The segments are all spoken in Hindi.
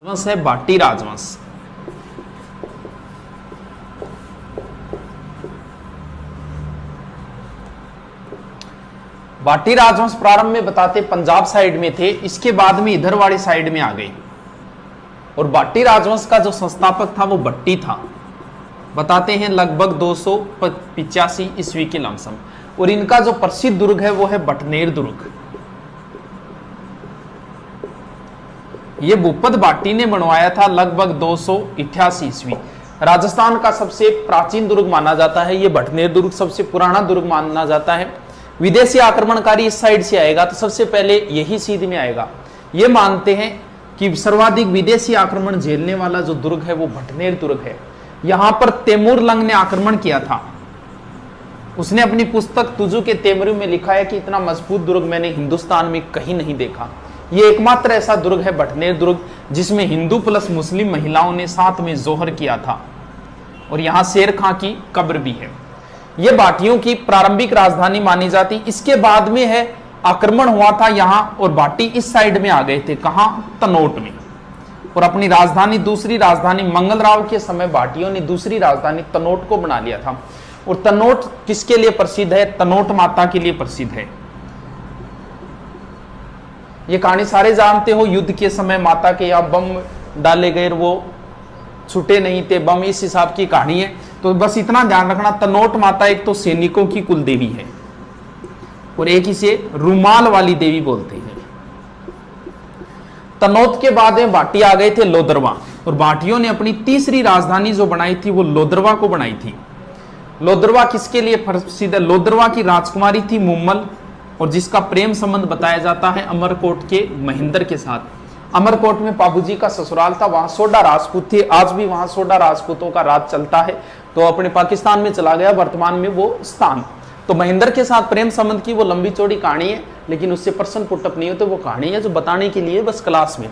राजवंश है भाटी राजवंश। भाटी राजवंश प्रारंभ में बताते पंजाब साइड में थे, इसके बाद में इधर वाली साइड में आ गए। और भाटी राजवंश का जो संस्थापक था वो भट्टी था, बताते हैं लगभग 285 ईस्वी के लमसम। और इनका जो प्रसिद्ध दुर्ग है वो है बटनेर दुर्ग। ये भूपत भाटी ने बनवाया था लगभग 288 ईस्वी। राजस्थान का सबसे प्राचीन दुर्ग माना जाता है ये बटनेर दुर्ग, सबसे पुराना दुर्ग माना जाता है। विदेशी आक्रमणकारी इस साइड से आएगा तो सबसे पहले यही सीध में आएगा। ये मानते हैं कि सर्वाधिक विदेशी आक्रमण झेलने वाला जो दुर्ग है वो बटनेर दुर्ग है। यहां पर तैमूर लंग ने आक्रमण किया था। उसने अपनी पुस्तक तुजु के तैमूर में लिखा है कि इतना मजबूत दुर्ग मैंने हिंदुस्तान में कहीं नहीं देखा। ये एकमात्र ऐसा दुर्ग है बटनेर दुर्ग जिसमें हिंदू प्लस मुस्लिम महिलाओं ने साथ में जोहर किया था। और यहां शेर खां की कब्र भी है। यह भाटियों की प्रारंभिक राजधानी मानी जाती। इसके बाद में है आक्रमण हुआ था यहां, और भाटी इस साइड में आ गए थे, कहां, तनोट में। और अपनी राजधानी, दूसरी राजधानी मंगलराव के समय भाटियों ने दूसरी राजधानी तनोट को बना लिया था। और तनोट किसके लिए प्रसिद्ध है? तनोट माता के लिए प्रसिद्ध है। ये कहानी सारे जानते हो, युद्ध के समय माता के यहाँ बम डाले गए, वो छूटे नहीं थे बम, इस हिसाब की कहानी है। तो बस इतना ध्यान रखना, तनोट माता एक तो सैनिकों की कुल देवी है और एक इसे रुमाल वाली देवी बोलते हैं। तनोट के बाद में भाटी आ गए थे लोदरवा, और भाटियों ने अपनी तीसरी राजधानी जो बनाई थी वो लोदरवा को बनाई थी। लोदरवा किसके लिए प्रसिद्ध है? लोदरवा की राजकुमारी थी मुम्मल, और जिसका प्रेम संबंध बताया जाता है अमरकोट के महेंद्र के साथ। अमरकोट में बाबूजी का ससुराल था, वहां सोडा राजपूत थे। आज भी वहां सोडा राजपूतों का राज चलता है। तो अपने पाकिस्तान में चला गया वर्तमान में वो स्थान। तो महेंद्र के साथ प्रेम संबंध की वो लंबी चौड़ी कहानी है, लेकिन उससे प्रश्न पुटअप नहीं होते। वो कहानी है जो बताने के लिए बस क्लास में।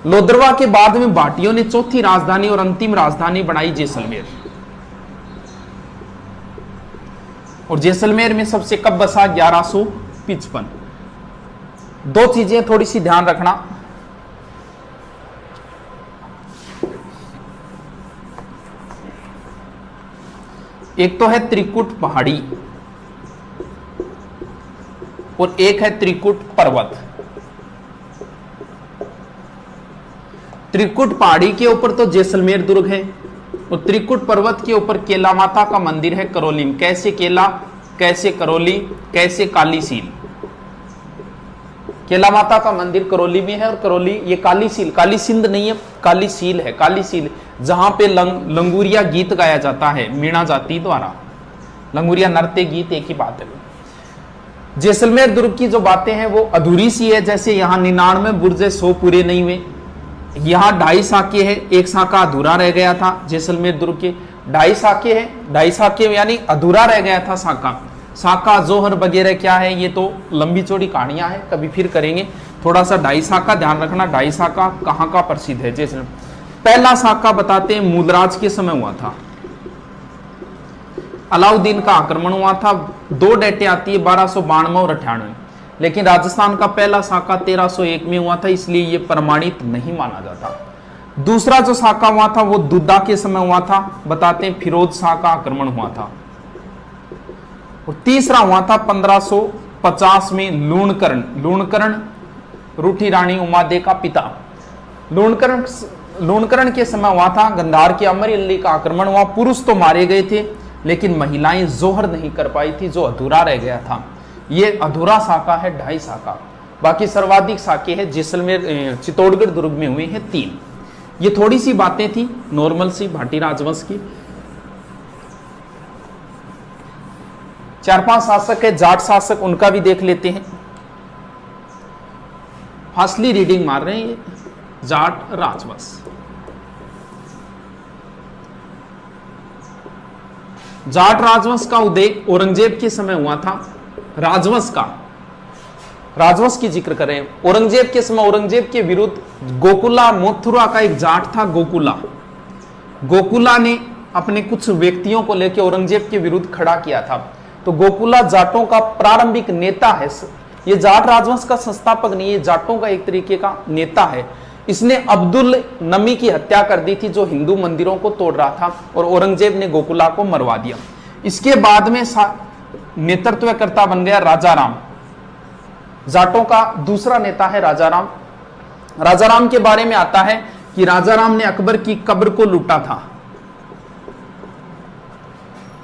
लोदरवा के बाद में भाटियों ने चौथी राजधानी और अंतिम राजधानी बनाई जैसलमेर। और जैसलमेर में सबसे कब बसा? 1155। दो चीजें थोड़ी सी ध्यान रखना। एक तो है त्रिकुट पहाड़ी और एक है त्रिकुट पर्वत। त्रिकुट पहाड़ी के ऊपर तो जैसलमेर दुर्ग है, और त्रिकुट पर्वत के ऊपर केला माता का मंदिर है करौली में। कैसे केला, कैसे करौली, कैसे कालीसील। केला माता का मंदिर करौली में है, और करौली ये कालीसील, काली सिंध नहीं है, कालीसील है। कालीसील जहां पे लंगूरिया गीत गाया जाता है मीणा जाति द्वारा। लंगूरिया नृत्य गीत एक ही बात है। जैसलमेर दुर्ग की जो बातें हैं वो अधूरी सी है। जैसे यहाँ 99 बुर्जे 100 पूरे नहीं हुए। यहाँ 2.5 साके है, एक साका अधूरा रह गया था। जैसलमेर दुर्ग के 2.5 साके है, 2.5 साके यानी अधूरा रह गया था साका। साका जोहर वगैरह क्या है ये तो लंबी चौड़ी कहानियां हैं, कभी फिर करेंगे। थोड़ा सा 2.5 साका ध्यान रखना। 2.5 साका कहाँ का प्रसिद्ध है? जैसे पहला साका बताते हैं मूलराज के समय हुआ था। अलाउद्दीन का आक्रमण हुआ था। 2 डेटें आती है 1292 और 98, लेकिन राजस्थान का पहला साका 1301 में हुआ था, इसलिए यह प्रमाणित नहीं माना जाता। दूसरा जो साका हुआ था वो दुद्दा के समय हुआ था, बताते हैं फिरोज शाह का आक्रमण हुआ था। और तीसरा हुआ था 1550 में लूणकरण। लूणकरण रूठी रानी उमादे का पिता। लूणकरण के समय हुआ था। गंधार के अमर अली का आक्रमण हुआ। पुरुष तो मारे गए थे, लेकिन महिलाएं जोहर नहीं कर पाई थी, जो अधूरा रह गया था। ये अधूरा साका है 2.5 साका। बाकी सर्वाधिक साके है जैसलमेर चित्तौड़गढ़ दुर्ग में हुए हैं 3। ये थोड़ी सी बातें थी नॉर्मल सी भाटी राजवंश की। 4-5 शासक है, जाट शासक, उनका भी देख लेते हैं। फासली रीडिंग मार रहे हैं ये जाट राजवंश। जाट राजवंश का उदय औरंगजेब के समय हुआ था। राजवंश की जिक्र करें औरंगजेब के समय, औरंगजेब के विरुद्ध गोकुला मथुरा का एक जाट था गोकुला ने अपने कुछ व्यक्तियों को लेकर औरंगजेब के विरुद्ध खड़ा किया था। तो गोकुला जाटों का प्रारंभिक नेता है। ये जाट राजवंश का संस्थापक नहीं, ये जाटों का एक तरीके का नेता है। इसने अब्दुल नमी की हत्या कर दी थी जो हिंदू मंदिरों को तोड़ रहा था, और औरंगजेब ने गोकुला को मरवा दिया। इसके बाद में नेतृत्वकर्ता बन गया राजाराम। जाटों का दूसरा नेता है राजाराम। राजाराम के बारे में आता है कि राजाराम ने अकबर की कब्र को लूटा था।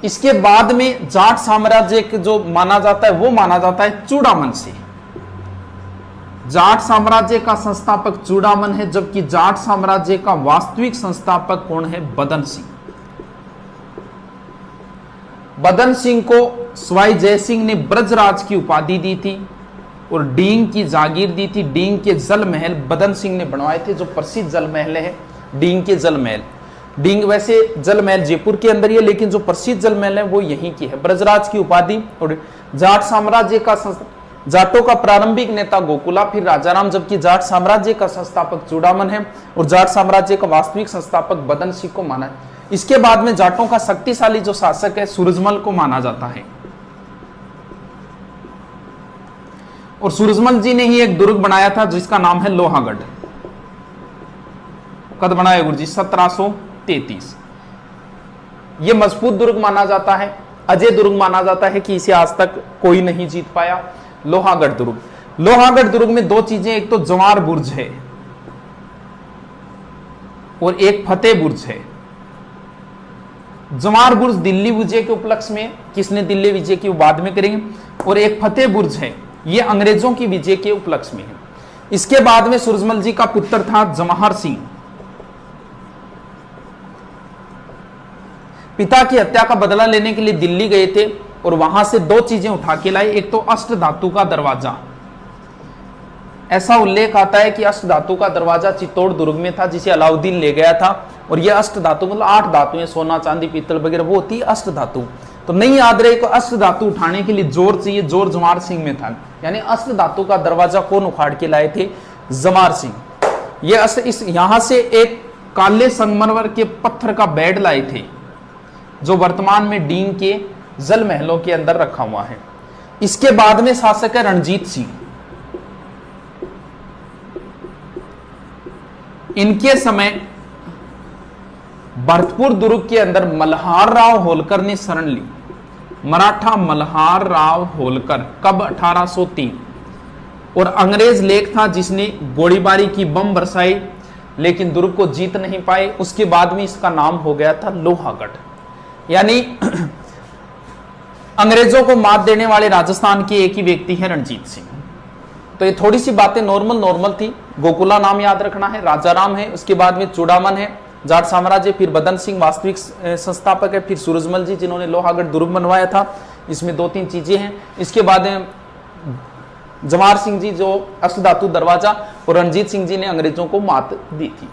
इसके बाद में जाट साम्राज्य के जो माना जाता है वो माना जाता है चूड़ामन से। जाट साम्राज्य का संस्थापक चूड़ामन है, जबकि जाट साम्राज्य का वास्तविक संस्थापक कौन है? बदन सिंह। बदन सिंह को सवाई जयसिंह ने ब्रजराज की उपाधि दी थी और डींग की जागीर दी थी। डींग के जल महल बदन सिंह ने बनवाए थे, जो प्रसिद्ध जल महल है डींग के जल महल। डींग वैसे जल महल जयपुर के अंदर ही है, लेकिन जो प्रसिद्ध जल महल है वो यहीं की है। ब्रजराज की उपाधि और जाट साम्राज्य का जाटों का प्रारंभिक नेता गोकुला, फिर राजाराम, जबकि जाट साम्राज्य का संस्थापक चूड़ामन है और जाट साम्राज्य का वास्तविक संस्थापक बदन सिंह को माना है। इसके बाद में जाटों का शक्तिशाली जो शासक है सूरजमल को माना जाता है, और सूरजमल जी ने ही एक दुर्ग बनाया था जिसका नाम है लोहागढ़। कद बनाया गुरु जी? 1733। यह मजबूत दुर्ग माना जाता है, अजय दुर्ग माना जाता है कि इसे आज तक कोई नहीं जीत पाया। लोहागढ़ दुर्ग। लोहागढ़ दुर्ग में दो चीजें, एक तो जवार बुर्ज है और एक फतेह बुर्ज है। जवार बुर्ज दिल्ली विजय के उपलक्ष्य में, किसने दिल्ली विजय की बाद में करेंगे, और एक फतेह बुर्ज है, ये अंग्रेजों की विजय के उपलक्ष्य में है। इसके बाद में सूरजमल जी का पुत्र था जवाहर सिंह। पिता की हत्या का बदला लेने के लिए दिल्ली गए थे और वहां से दो चीजें उठा के लाए। एक तो अष्ट धातु का दरवाजा, ऐसा उल्लेख आता है कि अष्ट धातु का दरवाजा चित्तौड़ दुर्ग में था जिसे अलाउद्दीन ले गया था, और यह अष्ट धातु मतलब 8 धातुएं, सोना चांदी पीतल वगैरह, वो होती है अष्ट धातु। तो नहीं याद रहे, तो अष्ट धातु उठाने के लिए जोर चाहिए, जोर जवाहर सिंह में था। यानी अष्ट धातु का दरवाजा कौन उखाड़ के लाए थे? जवाहर सिंह। ये इस यहां से एक काले संगमरमर के पत्थर का बेड लाए थे जो वर्तमान में डींग के जल महलों के अंदर रखा हुआ है। इसके बाद में शासक है रणजीत सिंह। इनके समय भरतपुर दुर्ग के अंदर मल्हार राव होलकर ने शरण ली। मराठा मल्हार राव होलकर, कब? 1803। और अंग्रेज लेख था जिसने गोलीबारी की, बम बरसाई, लेकिन दुर्ग को जीत नहीं पाए। उसके बाद में इसका नाम हो गया था लोहागढ़। यानी अंग्रेजों को मात देने वाले राजस्थान के एक ही व्यक्ति है रणजीत सिंह। तो ये थोड़ी सी बातें नॉर्मल थी। गोकुला नाम याद रखना है, राजाराम है, उसके बाद में चूड़ामन है जाट साम्राज्य, फिर बदन सिंह वास्तविक संस्थापक है, फिर सूरजमल जी जिन्होंने लोहागढ़ दुर्ग बनवाया था। इसमें 2-3 चीजें हैं। इसके बाद जवाहर सिंह जी जो अष्ट धातु दरवाजा, और रणजीत सिंह जी ने अंग्रेजों को मात दी थी।